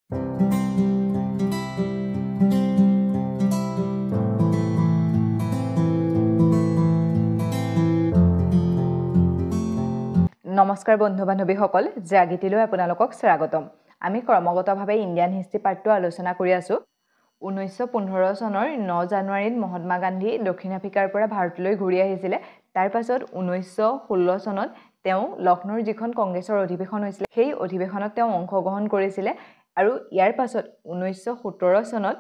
নমস্কাৰ বন্ধু বান্ধৱীসকল, জাগিতিলৈ আপোনালোকক স্বাগতম। আমি ক্ৰমাগতভাৱে ইণ্ডিয়ান হিষ্ট্ৰী পাৰ্টটো আলোচনা কৰি আছোঁ। 1915 চনৰ 9 জানুৱাৰীত মহাত্মা গান্ধী দক্ষিণ আফ্ৰিকাৰ পৰা ভাৰতলৈ ঘূৰি আহিছিলে। তাৰ পাছত 1916 চনত তেওঁ লক্ষ্ণৌৰ যিখন কংগ্ৰেছৰ অধিৱেশন হৈছিলে, সেই অধিৱেশনত তেওঁ অংশগ্ৰহণ কৰিছিলে। আৰু ইয়াৰ পাছত 1917 চনত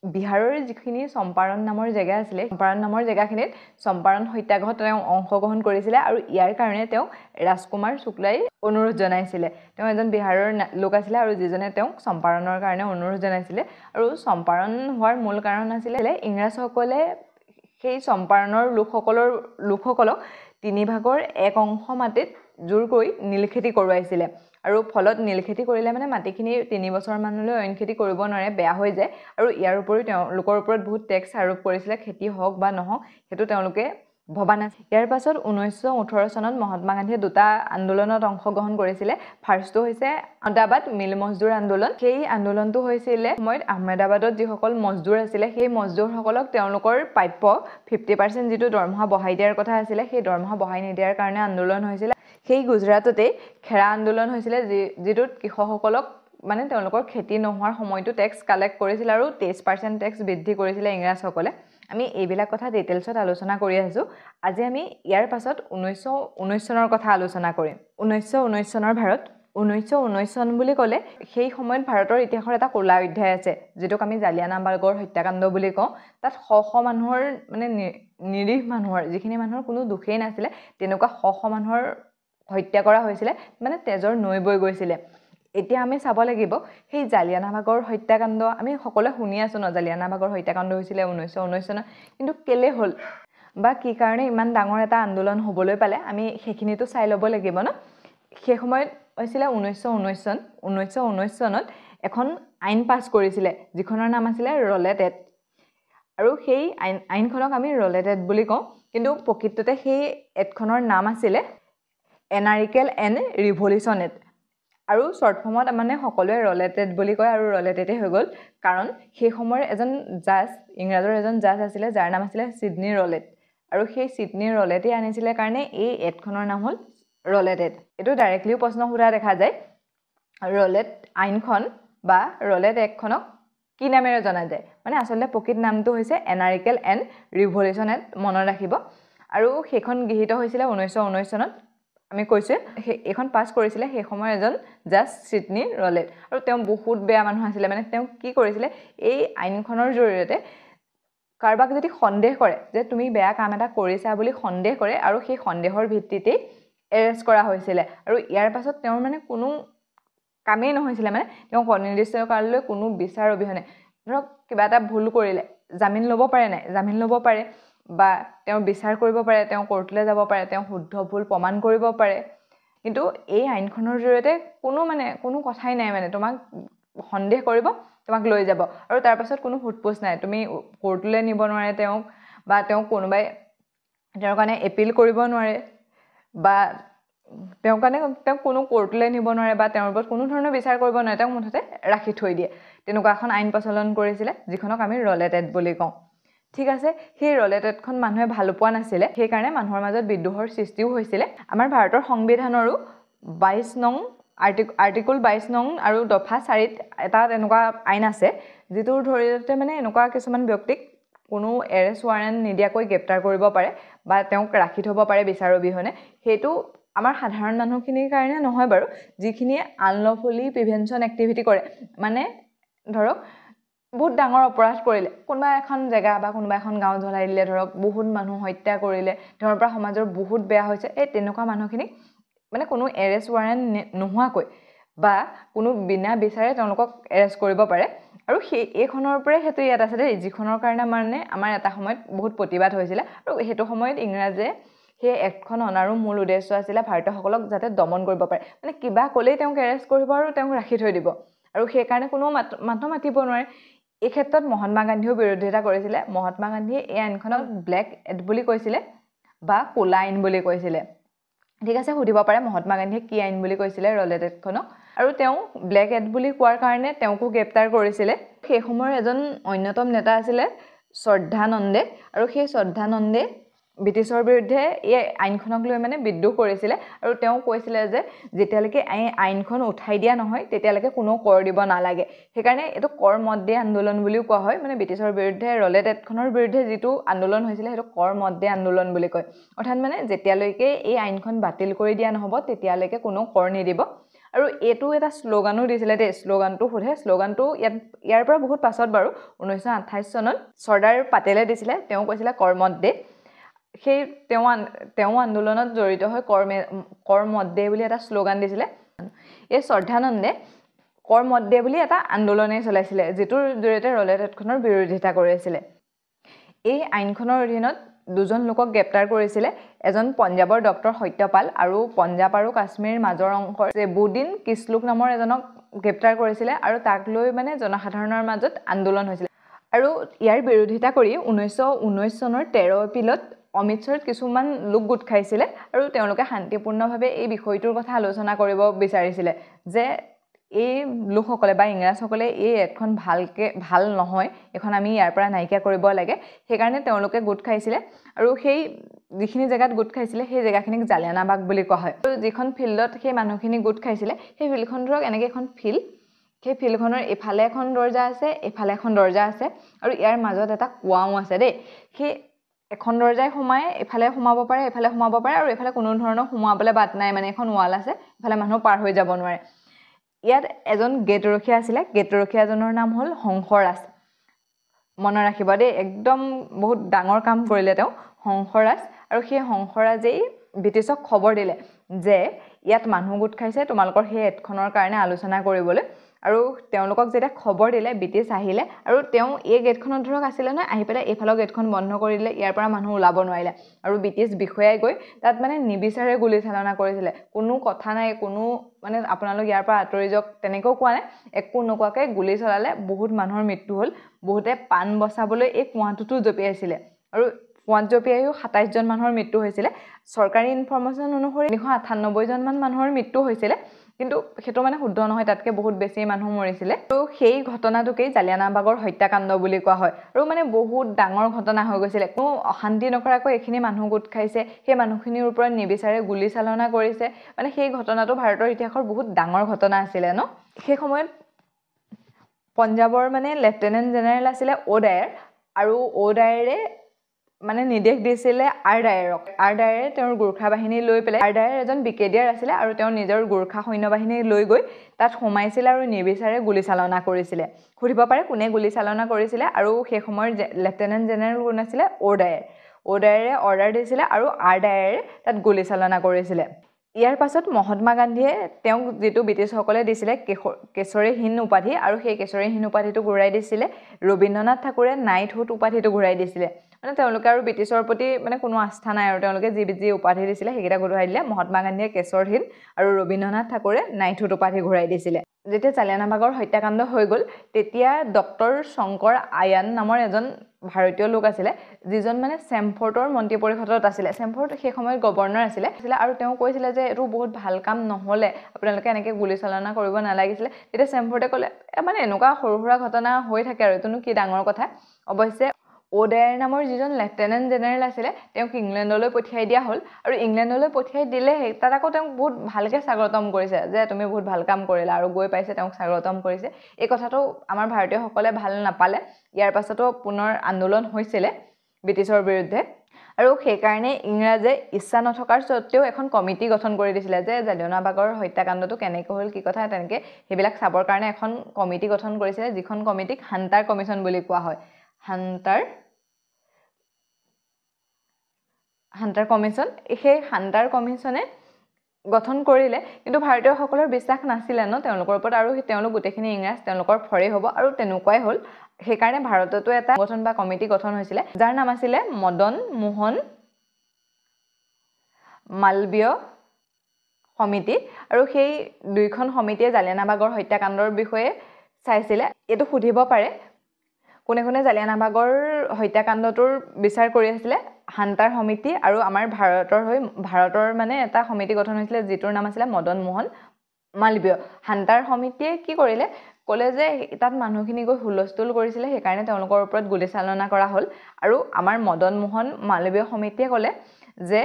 বিহাৰৰ যিখিনি চম্পাৰণ নামৰ জেগা আছিলে, চম্পাৰণ নামৰ জেগাখিনিত চম্পাৰণ সত্যাগ্ৰহত তেওঁ অংশগ্ৰহণ কৰিছিলে। আৰু ইয়াৰ কাৰণে তেওঁ ৰাজকুমাৰ শুক্লাই অনুৰোধ জনাইছিলে। তেওঁ এজন বিহাৰৰ লোক আছিলে আৰু যিজনে তেওঁক চম্পাৰণৰ কাৰণে অনুৰোধ জনাইছিলে। আৰু চম্পাৰণ হোৱাৰ মূল কাৰণ আছিলে ইংৰাজসকলে সেই চম্পাৰণৰ লোকসকলক 3/1 অংশ মাটিত জোৰ কৰি নীল খেতি কৰোৱাইছিলে। আৰু ফলত নীল খেতি কৰিলে মানে মাটিখিনি 3 বছৰ মানলৈ অইন খেতি কৰিব নোৱাৰে, বেয়া হৈ যায়। আৰু ইয়াৰ উপৰিও তেওঁলোকৰ ওপৰত বহুত টেক্স আৰোপ কৰিছিলে, খেতি হওক বা নহওক সেইটো তেওঁলোকে ভবা নাছিল। ইয়াৰ পাছত 1918 চনত মহাত্মা গান্ধীয়ে 2টা আন্দোলনত অংশগ্ৰহণ কৰিছিলে। ফাৰ্ষ্টটো হৈছে আহমেদাবাদ মিল মজদুৰ আন্দোলন। সেই আন্দোলনটো হৈছিলে সময়ত আহমেদাবাদত যিসকল মজদুৰ আছিলে, সেই মজদুৰসকলক তেওঁলোকৰ প্ৰাপ্য 50% যিটো দৰমহা বঢ়াই দিয়াৰ কথা আছিলে, সেই দৰমহা বঢ়াই নিদিয়াৰ কাৰণে আন্দোলন হৈছিলে। সেই গুজৰাটতেই খেৰা আন্দোলন হৈছিলে, যিটোত কৃষকসকলক মানে তেওঁলোকৰ খেতি নোহোৱাৰ সময়টো টেক্স কালেক্ট কৰিছিল আৰু 23% টেক্স বৃদ্ধি কৰিছিলে ইংৰাজসকলে। আমি এইবিলাক কথা ডিটেইলছত আলোচনা কৰি আছোঁ। আজি আমি ইয়াৰ পাছত 1919 চনৰ কথা আলোচনা কৰিম। 1919 চনৰ ভাৰত। 1919 চন বুলি ক'লে সেই সময়ত ভাৰতৰ ইতিহাসৰ এটা ক'লা অধ্যায় আছে, যিটোক আমি জালিয়ানাবাগৰ হত্যাকাণ্ড বুলি কওঁ। তাত শ মানুহৰ মানে নিৰীহ মানুহৰ, যিখিনি মানুহৰ কোনো দোষেই নাছিলে, তেনেকুৱা শ মানুহৰ হত্যা কৰা হৈছিলে, মানে তেজৰ নৈ বৈ গৈছিলে। এতিয়া আমি চাব লাগিব সেই জালিয়ানাবাগৰ হত্যাকাণ্ড আমি সকলোৱে শুনি আছোঁ ন, জালিয়ানাবাগৰ হত্যাকাণ্ড হৈছিলে 1919 চনত। কিন্তু কেলে হ'ল বা কি কাৰণে ইমান ডাঙৰ এটা আন্দোলন হ'বলৈ পালে, আমি সেইখিনিতো চাই ল'ব লাগিব ন। সেই সময়ত হৈছিলে 1919 চন। 1919 চনত এখন আইন পাছ কৰিছিলে, যিখনৰ নাম আছিলে ৰলেট এক্ট। আৰু সেই আইনখনক আমি ৰলেট এক্ট বুলি কওঁ, কিন্তু প্ৰকৃততে সেই এক্টখনৰ নাম আছিলে এনাৰিকেল এণ্ড ৰিভলিউচন এক্ট। আৰু শ্বৰ্ট ফৰ্মত মানে সকলোৱে ৰলেট এক্ট বুলি কয়, আৰু ৰলেট এক্টেই হৈ গ'ল। কাৰণ সেই সময়ৰ এজন জাজ, ইংৰাজৰ এজন জাজ আছিলে, যাৰ নাম আছিলে ছিডনী ৰলেট। আৰু সেই ছিডনী ৰলেটেই আনিছিলে কাৰণে এই এক্টখনৰ নাম হ'ল ৰলেট এক্ট। এইটো ডাইৰেক্টলিও প্ৰশ্ন সোধা দেখা যায়। ৰলেট আইনখন বা ৰলেট এক্টখনক কি নামেৰে জনা যায়? মানে আচলতে প্ৰকৃত নামটো হৈছে এনাৰিকেল এণ্ড ৰিভলিউচন এক্ট, মনত ৰাখিব। আৰু সেইখন গৃহীত হৈছিলে 1919 চনত। আমি কৈছোঁ এইখন পাছ কৰিছিলে সেই সময়ৰ এজন জাজ ছিডনী ৰলেট। আৰু তেওঁ বহুত বেয়া মানুহ আছিলে। মানে তেওঁ কি কৰিছিলে, এই আইনখনৰ জৰিয়তে কাৰোবাক যদি সন্দেহ কৰে যে তুমি বেয়া কাম এটা কৰিছা বুলি সন্দেহ কৰে, আৰু সেই সন্দেহৰ ভিত্তিতেই এৰেষ্ট কৰা হৈছিলে। আৰু ইয়াৰ পাছত তেওঁৰ মানে কোনো কামেই নহৈছিলে, মানে তেওঁক অনিৰ্দিষ্ট কাললৈ কোনো বিচাৰ অবিহনে, ধৰক কিবা এটা ভুল কৰিলে জামিন ল'ব পাৰে নাই, জামিন ল'ব পাৰে, বা তেওঁ বিচাৰ কৰিব পাৰে, তেওঁ কোৰ্টলৈ যাব পাৰে, তেওঁ শুদ্ধ ভুল প্ৰমাণ কৰিব পাৰে। কিন্তু এই আইনখনৰ জৰিয়তে কোনো কথাই নাই, মানে তোমাক সন্দেহ কৰিব, তোমাক লৈ যাব, আৰু তাৰ পাছত কোনো সোধপোছ নাই। তুমি কোৰ্টলৈ নিব নোৱাৰে তেওঁক, বা তেওঁক কোনোবাই তেওঁৰ কাৰণে এপিল কৰিব নোৱাৰে, বা তেওঁক কোনো কোৰ্টলৈ নিব নোৱাৰে, বা তেওঁৰ ওপৰত কোনো ধৰণৰ বিচাৰ কৰিব নোৱাৰে, তেওঁক মুঠতে ৰাখি থৈ দিয়ে। তেনেকুৱা এখন আইন প্ৰচলন কৰিছিলে, যিখনক আমি ৰলেট এক্ট বুলি কওঁ। ঠিক আছে, সেই ৰলেট এক্টখন মানুহে ভাল পোৱা নাছিলে, সেইকাৰণে মানুহৰ মাজত বিদ্ৰোহৰ সৃষ্টিও হৈছিলে। আমাৰ ভাৰতৰ সংবিধানৰো 22 নং আৰ্টিকল 22 নং আৰু দফা 4ত এটা তেনেকুৱা আইন আছে, যিটোৰ জৰিয়তে মানে এনেকুৱা কিছুমান ব্যক্তিক কোনো এৰেষ্ট ৱাৰেণ্ট নিদিয়াকৈ গ্ৰেপ্তাৰ কৰিব পাৰে, বা তেওঁক ৰাখি থ'ব পাৰে বিচাৰ অবিহনে। সেইটো আমাৰ সাধাৰণ মানুহখিনিৰ কাৰণে নহয় বাৰু, যিখিনিয়ে আনলফুলি প্ৰিভেনশ্যন এক্টিভিটি কৰে। মানে ধৰক বহুত ডাঙৰ অপৰাধ কৰিলে, কোনোবা এখন জেগা বা কোনোবা এখন গাঁও জ্বলাই দিলে, ধৰক বহুত মানুহ হত্যা কৰিলে, তেওঁৰ পৰা সমাজৰ বহুত বেয়া হৈছে, এই তেনেকুৱা মানুহখিনিক মানে কোনো এৰেষ্ট ৱাৰেণ্ট নোহোৱাকৈ বা কোনো বিনা বিচাৰে তেওঁলোকক এৰেষ্ট কৰিব পাৰে। আৰু এইখনৰ পৰাই সেইটো ইয়াত আছে দেই, যিখনৰ কাৰণে মানে আমাৰ এটা সময়ত বহুত প্ৰতিবাদ হৈছিলে। আৰু সেইটো সময়ত ইংৰাজে সেই এক্টখন অনাৰো মূল উদ্দেশ্য আছিলে ভাৰতীয়সকলক যাতে দমন কৰিব পাৰে। মানে কিবা ক'লেই তেওঁক এৰেষ্ট কৰিব আৰু তেওঁক ৰাখি থৈ দিব, আৰু সেইকাৰণে কোনো মানুহ মাতিব নোৱাৰে। এই ক্ষেত্ৰত মহাত্মা গান্ধীয়েও বিৰোধিতা কৰিছিলে। মহাত্মা গান্ধীয়ে এই আইনখনক ব্লেক এক্ট বুলি কৈছিলে, বা ক'লা আইন বুলি কৈছিলে। ঠিক আছে, সুধিব পাৰে মহাত্মা গান্ধীয়ে কি আইন বুলি কৈছিলে ৰলেট এক্টখনক। আৰু তেওঁ ব্লেক এড বুলি কোৱাৰ কাৰণে তেওঁকো গ্ৰেপ্তাৰ কৰিছিলে সেই সময়ৰ এজন অন্যতম নেতা আছিলে শ্ৰদ্ধানন্দে আৰু সেই শ্ৰদ্ধানন্দে ব্ৰিটিছৰ বিৰুদ্ধে এই আইনখনক লৈ মানে বিদ্ৰোহ কৰিছিলে আৰু তেওঁ কৈছিলে যে যেতিয়ালৈকে আইনখন উঠাই দিয়া নহয় তেতিয়ালৈকে কোনো কৰ দিব নালাগে সেইকাৰণে এইটো কৰ মত দিয়া আন্দোলন বুলিও কোৱা হয় মানে ব্ৰিটিছৰ বিৰুদ্ধে ৰলেট এক্টখনৰ বিৰুদ্ধে যিটো আন্দোলন হৈছিলে সেইটো কৰ মত দিয়া আন্দোলন বুলি কয় অৰ্থাৎ মানে যেতিয়ালৈকে এই আইনখন বাতিল কৰি দিয়া নহ'ব তেতিয়ালৈকে কোনো কৰ নিদিব আৰু এইটো এটা শ্লোগানো দিছিলে দেই শ্লোগানটো সোধে শ্লোগানটো ইয়াৰ পৰা বহুত পাছত বাৰু 1928 চনত চৰ্দাৰ পাটেলে দিছিলে তেওঁ কৈছিলে কৰ্মত দে সেই তেওঁ আন্দোলনত জড়িত হৈ কৰ মত দে বুলি এটা শ্লোগান দিছিলে এই শ্ৰদ্ধানন্দে কৰ মত দে বুলি এটা আন্দোলনেই চলাইছিলে যিটোৰ জৰিয়তে ৰলেট এক্টখনৰ বিৰোধিতা কৰিছিলে এই আইনখনৰ অধীনত দুজন লোকক গ্ৰেপ্তাৰ কৰিছিলে এজন পঞ্জাবৰ ডক্টৰ সত্যপাল আৰু পঞ্জাব আৰু কাশ্মীৰৰ মাজৰ অংশৰ জেবুদ্দিন কিছলুক নামৰ এজনক গ্ৰেপ্তাৰ কৰিছিলে আৰু তাক লৈ মানে জনসাধাৰণৰ মাজত আন্দোলন হৈছিলে আৰু ইয়াৰ বিৰোধিতা কৰি 1919 চনৰ 13 এপ্ৰিলত অমৃতসৰত কিছুমান লোক গোট খাইছিলে আৰু তেওঁলোকে শান্তিপূৰ্ণভাৱে এই বিষয়টোৰ কথা আলোচনা কৰিব বিচাৰিছিলে যে এই লোকসকলে বা ইংৰাজসকলে এই এক্টখন ভাল নহয় এখন আমি ইয়াৰ পৰা নাইকিয়া কৰিব লাগে সেইকাৰণে তেওঁলোকে গোট খাইছিলে আৰু সেই যিখিনি জেগাত গোট খাইছিলে সেই জেগাখিনিক জালিয়ানাবাগ বুলি কোৱা হয় আৰু যিখন ফিল্ডত সেই মানুহখিনি গোট খাইছিলে সেই ফিল্ডখন ধৰক এনেকৈ এখন ফিল্ড সেই ফিল্ডখনৰ এফালে এখন দৰ্জা আছে এফালে এখন দৰ্জা আছে আৰু ইয়াৰ মাজত এটা কুঁৱাও আছে দেই সেই এখন দৰ্জাই সোমাই এফালে সোমাব পাৰে এফালে সোমাব পাৰে আৰু এফালে কোনো ধৰণৰ সোমাবলৈ বাট নাই মানে এখন ৱাল আছে এফালে মানুহ পাৰ হৈ যাব নোৱাৰে ইয়াত এজন গেটৰখীয়া আছিলে গেটৰখীয়াজনৰ নাম হ'ল হংসৰাজ মনত ৰাখিব দেই একদম বহুত ডাঙৰ কাম কৰিলে তেওঁ হংসৰাজ আৰু সেই হংসৰাজেই ব্ৰিটিছক খবৰ দিলে যে ইয়াত মানুহ গোট খাইছে তোমালোকৰ সেই এক্টখনৰ কাৰণে আলোচনা কৰিবলৈ আৰু তেওঁলোকক যেতিয়া খবৰ দিলে ব্ৰিটিছ আহিলে আৰু তেওঁ এই গেটখনত ধৰক আছিলে নহয় আহি পেলাই এইফালৰ গেটখন বন্ধ কৰি দিলে ইয়াৰ পৰা মানুহ ওলাব নোৱাৰিলে আৰু ব্ৰিটিছ বিষয়াই গৈ তাত মানে নিবিচাৰে গুলী চালনা কৰিছিলে কোনো কথা নাই কোনো মানে আপোনালোক ইয়াৰ পৰা আঁতৰি যাওক তেনেকেও কোৱা নাই একো নোকোৱাকৈ গুলী চলালে বহুত মানুহৰ মৃত্যু হ'ল বহুতে প্ৰাণ বচাবলৈ এই কুঁৱাটোতো জঁপিয়াইছিলে আৰু কুঁৱাত জঁপিয়াইও 27 জন মানুহৰ মৃত্যু হৈছিলে চৰকাৰী ইনফৰমেশ্যন অনুসৰি 998 জন মানুহৰ মৃত্যু হৈছিলে কিন্তু সেইটো মানে শুদ্ধ নহয় তাতকৈ বহুত বেছি মানুহ মৰিছিলে আৰু সেই ঘটনাটোকেই জালিয়ানাবাগৰ হত্যাকাণ্ড বুলি কোৱা হয় আৰু মানে বহুত ডাঙৰ ঘটনা হৈ গৈছিলে কোনো অশান্তি নকৰাকৈ এইখিনি মানুহ গোট খাইছে সেই মানুহখিনিৰ ওপৰত নিবিচাৰে গুলী চালনা কৰিছে মানে সেই ঘটনাটো ভাৰতৰ ইতিহাসৰ বহুত ডাঙৰ ঘটনা আছিলে ন সেই সময়ত পঞ্জাবৰ মানে লেফটেনেণ্ট জেনেৰেল আছিলে অ'ডায়াৰ আৰু অ'ডায়াৰে মানে নিৰ্দেশ দিছিলে আৰ ডায়াৰে তেওঁৰ গোৰ্খা বাহিনী লৈ পেলাই আৰ ডায়াৰ এজন ব্ৰিগেডিয়াৰ আছিলে আৰু তেওঁ নিজৰ গোৰ্খা সৈন্যবাহিনী লৈ গৈ তাত সোমাইছিলে আৰু নিবিচাৰে গুলী চালনা কৰিছিলে সুধিব পাৰে কোনে গুলী চালনা কৰিছিলে আৰু সেই সময়ৰ লেফটেনেণ্ট জেনেৰেল কোন আছিলে অ'ডায়াৰে অৰ্ডাৰ দিছিলে আৰু আৰ ডায়াৰে তাত গুলী চালনা কৰিছিলে ইয়াৰ পাছত মহাত্মা গান্ধীয়ে তেওঁক যিটো ব্ৰিটিছসকলে দিছিলে কেশৰীহীন উপাধি আৰু সেই কেশৰীহীন উপাধিটো ঘূৰাই দিছিলে ৰবীন্দ্ৰনাথ ঠাকুৰে নাইটহুড উপাধিটো ঘূৰাই দিছিলে মানে তেওঁলোকে আৰু ব্ৰিটিছৰ প্ৰতি মানে কোনো আস্থা নাই আৰু তেওঁলোকে যি উপাধি দিছিলে সেইকেইটা ঘূৰাই দিলে মহাত্মা গান্ধীয়ে কেশৰহীন আৰু ৰবীন্দ্ৰনাথ ঠাকুৰে নাইটহুড উপাধি ঘূৰাই দিছিলে যেতিয়া জালিয়ানাবাগৰ হত্যাকাণ্ড হৈ গ'ল তেতিয়া ডক্টৰ শংকৰ আয়ান নামৰ এজন ভাৰতীয় লোক আছিলে যিজন মানে চেমফৰ্টৰ মন্ত্ৰী পৰিষদত আছিলে চেমফৰ্ট সেই সময়ত গভৰ্ণৰ আছিলে আৰু তেওঁ কৈছিলে যে এইটো বহুত ভাল কাম নহ'লে আপোনালোকে এনেকৈ গুলী চালনা কৰিব নালাগিছিলে তেতিয়া চেমফৰ্টে ক'লে মানে এনেকুৱা সৰু সুৰা ঘটনা হৈ থাকে আৰু এইটোনো কি ডাঙৰ কথা অৱশ্যে অ'ডায়াৰ নামৰ যিজন লেফটেনেণ্ট জেনেৰেল আছিলে তেওঁক ইংলেণ্ডলৈ পঠিয়াই দিয়া হ'ল আৰু ইংলেণ্ডলৈ পঠিয়াই দিলে তাত আকৌ তেওঁক বহুত ভালকৈ স্বাগতম কৰিছে যে তুমি বহুত ভাল কাম কৰিলা আৰু গৈ পাইছে তেওঁক স্বাগতম কৰিছে এই কথাটো আমাৰ ভাৰতীয়সকলে ভাল নাপালে ইয়াৰ পাছতো পুনৰ আন্দোলন হৈছিলে ব্ৰিটিছৰ বিৰুদ্ধে আৰু সেইকাৰণে ইংৰাজে ইচ্ছা নথকাৰ স্বত্তেও এখন কমিটি গঠন কৰি দিছিলে যে জালিয়ানাবাগৰ হত্যাকাণ্ডটো কেনেকৈ হ'ল কি কথা তেনেকৈ সেইবিলাক চাবৰ কাৰণে এখন কমিটি গঠন কৰিছিলে যিখন কমিটিক হাণ্টাৰ কমিশ্যন বুলি কোৱা হয় হাণ্টাৰ কমিশ্যন সেই হাণ্টাৰ কমিশ্যনে গঠন কৰিলে কিন্তু ভাৰতীয়সকলৰ বিশ্বাস নাছিলে ন তেওঁলোকৰ ওপৰত আৰু তেওঁলোক গোটেইখিনি ইংৰাজ তেওঁলোকৰ ফৰে হ'ব আৰু তেনেকুৱাই হ'ল সেইকাৰণে ভাৰততো এটা গঠন বা কমিটি গঠন হৈছিলে যাৰ নাম আছিলে মদন মোহন মালবীয় সমিতি আৰু সেই দুইখন সমিতিয়ে জালিয়ানাবাগৰ হত্যাকাণ্ডৰ বিষয়ে চাইছিলে এইটো সুধিব পাৰে কোনে কোনে জালিয়ানাবাগৰ হত্যাকাণ্ডটোৰ বিচাৰ কৰি আছিলে হাণ্টাৰ সমিতি আৰু আমাৰ ভাৰতৰ মানে এটা সমিতি গঠন হৈছিলে যিটোৰ নাম আছিলে মদন মোহন মালবীয় হান্টাৰ সমিতিয়ে কি কৰিলে ক'লে যে তাত মানুহখিনি গৈ হুলস্থুল কৰিছিলে সেইকাৰণে তেওঁলোকৰ ওপৰত গুলীচালনা কৰা হ'ল আৰু আমাৰ মদন মোহন মালবীয় সমিতিয়ে ক'লে যে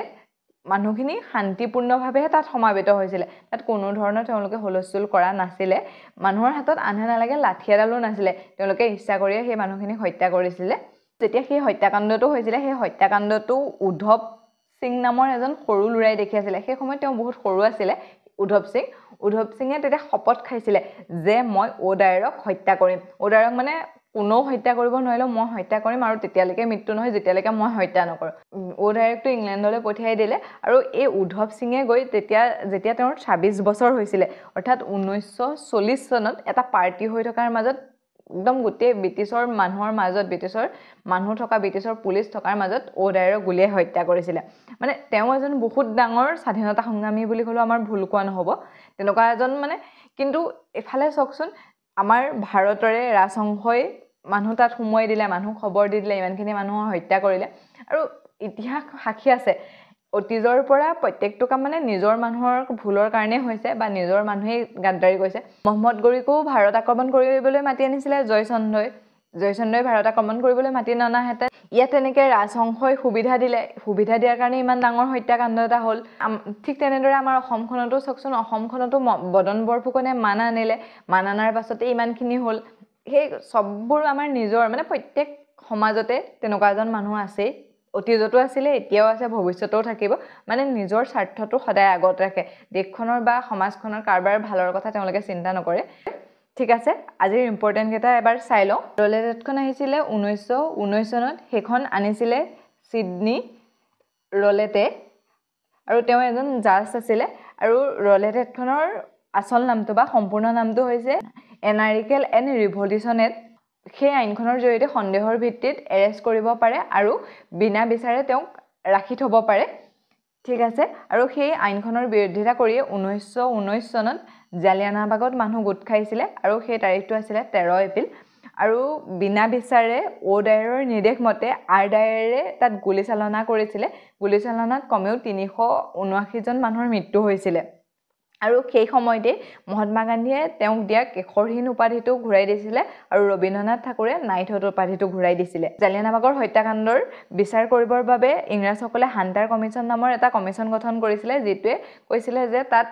মানুহখিনি শান্তিপূৰ্ণভাৱে তাত সমাবেত হৈছিলে তাত কোনো ধৰণৰ তেওঁলোকে হুলস্থুল কৰা নাছিলে মানুহৰ হাতত আনে নালাগে লাঠি এডালো নাছিলে তেওঁলোকে ইচ্ছা কৰিয়ে সেই মানুহখিনি হত্যা কৰিছিলে যেতিয়া সেই হত্যাকাণ্ডটো হৈছিলে সেই হত্যাকাণ্ডটো উদ্ধৱ সিং নামৰ এজন সৰু ল'ৰাই দেখি আছিলে সেই সময়ত তেওঁ বহুত সৰু আছিলে উদ্ধৱ সিঙে তেতিয়া শপত খাইছিলে যে মই ওডাইৰক হত্যা কৰিম ওডাইৰক মানে কোনো হত্যা কৰিব নোৱাৰিলেও মই হত্যা কৰিম আৰু তেতিয়ালৈকে মৃত্যু নহয় যেতিয়ালৈকে মই হত্যা নকৰোঁ ওডাইৰকটো ইংলেণ্ডলৈ পঠিয়াই দিলে আৰু এই উদ্ধৱ সিঙে গৈ যেতিয়া তেওঁৰ 26 বছৰ হৈছিলে অৰ্থাৎ 1940 চনত এটা পাৰ্টি হৈ থকাৰ মাজত একদম গোটেই ব্ৰিটিছৰ মানুহৰ মাজত ব্ৰিটিছৰ মানুহ থকা ব্ৰিটিছৰ পুলিচ থকাৰ মাজত ওডাইৰক গুলিয়াই হত্যা কৰিছিলে মানে তেওঁ এজন বহুত ডাঙৰ স্বাধীনতা সংগ্ৰামী বুলি ক'লেও আমাৰ ভুল কোৱা নহ'ব তেনেকুৱা এজন মানে কিন্তু এফালে চাওকচোন আমাৰ ভাৰতৰে ৰাজহংসই মানুহ তাত সোমোৱাই দিলে মানুহ খবৰ দি দিলে ইমানখিনি মানুহৰ হত্যা কৰিলে আৰু ইতিহাস সাক্ষী আছে অতীজৰ পৰা প্ৰত্যেকটো কাম মানে নিজৰ মানুহৰ ভুলৰ কাৰণে হৈছে বা নিজৰ মানুহেই গাদ্দাৰী কৰিছে মহম্মদ গৰীকো ভাৰত আক্ৰমণ কৰিবলৈ মাতি আনিছিলে জয়চন্দ্ৰই ভাৰত আক্ৰমণ কৰিবলৈ মাতি ননাহেঁতেন ইয়াত তেনেকৈ ৰাজহংসই সুবিধা দিয়াৰ কাৰণে ইমান ডাঙৰ হত্যাকাণ্ড এটা হ'ল ঠিক তেনেদৰে আমাৰ অসমখনতো চাওকচোন অসমখনতো বদন বৰফুকনে মান আনিলে মান অনাৰ পাছতে ইমানখিনি হ'ল সেই সববোৰ আমাৰ নিজৰ মানে প্ৰত্যেক সমাজতে তেনেকুৱা এজন মানুহ আছেই অতীজতো আছিলে এতিয়াও আছে ভৱিষ্যতেও থাকিব মানে নিজৰ স্বাৰ্থটো সদায় আগত ৰাখে দেশখনৰ বা সমাজখনৰ কাৰোবাৰ ভালৰ কথা তেওঁলোকে চিন্তা নকৰে ঠিক আছে আজিৰ ইম্পৰ্টেণ্ট কেইটা এবাৰ চাই লওঁ ৰলেটখন আহিছিলে 1919 চনত সেইখন আনিছিলে সিডনী ৰলেটে আৰু তেওঁ এজন জাজ আছিলে আৰু ৰলেটখনৰ আচল নামটো বা সম্পূৰ্ণ নামটো হৈছে এনাৰিকেল এণ্ড ৰিভলিউশ্যন এক্ট সেই আইনখনৰ জৰিয়তে সন্দেহৰ ভিত্তিত এৰেষ্ট কৰিব পাৰে আৰু বিনা বিচাৰে তেওঁক ৰাখি থ'ব পাৰে ঠিক আছে আৰু সেই আইনখনৰ বিৰোধিতা কৰিয়ে 1919 চনত জালিয়ানাবাগত মানুহ গোট খাইছিলে আৰু সেই তাৰিখটো আছিলে 13 এপ্ৰিল আৰু বিনা বিচাৰে ওডাইৰৰ নিৰ্দেশ মতে আৰডাইৰে তাত গুলীচালনা কৰিছিলে গুলীচালনাত কমেও 379 জন মানুহৰ মৃত্যু হৈছিলে আৰু সেই সময়তে মহাত্মা গান্ধীয়ে তেওঁক দিয়া কেশৰহীন উপাধিটো ঘূৰাই দিছিলে আৰু ৰবীন্দ্ৰনাথ ঠাকুৰে নাইটহুড উপাধিটো ঘূৰাই দিছিলে জালিয়ানাবাগৰ হত্যাকাণ্ডৰ বিচাৰ কৰিবৰ বাবে ইংৰাজসকলে হান্টাৰ কমিশ্যন নামৰ এটা কমিশ্যন গঠন কৰিছিলে যিটোৱে কৈছিলে যে তাত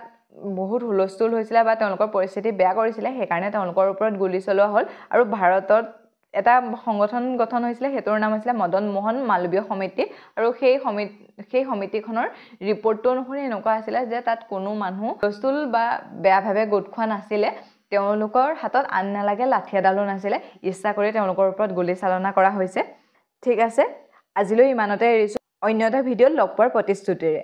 বহুত হুলস্থুল হৈছিলে বা তেওঁলোকৰ পৰিস্থিতি বেয়া কৰিছিলে সেইকাৰণে তেওঁলোকৰ ওপৰত গুলী চলোৱা হ'ল আৰু ভাৰতত এটা সংগঠন গঠন হৈছিলে হেতৰ নাম আছিল মদন মোহন মালবীয় সমিতি আৰু সেই সমিতিখনৰ ৰিপৰ্টটো অনুসৰি এনেকুৱা আছিল যে তাত কোনো মানুহ হুলস্থুল বা বেয়াভাৱে গোট খোৱা নাছিলে তেওঁলোকৰ হাতত আন নালাগে লাঠি এডালো নাছিলে ইচ্ছা কৰি তেওঁলোকৰ ওপৰত গুলী চালনা কৰা হৈছে ঠিক আছে আজিলৈ ইমানতে এৰিছো অন্য এটা ভিডিঅ'ত লগ পোৱাৰ প্ৰতিশ্ৰুতিৰে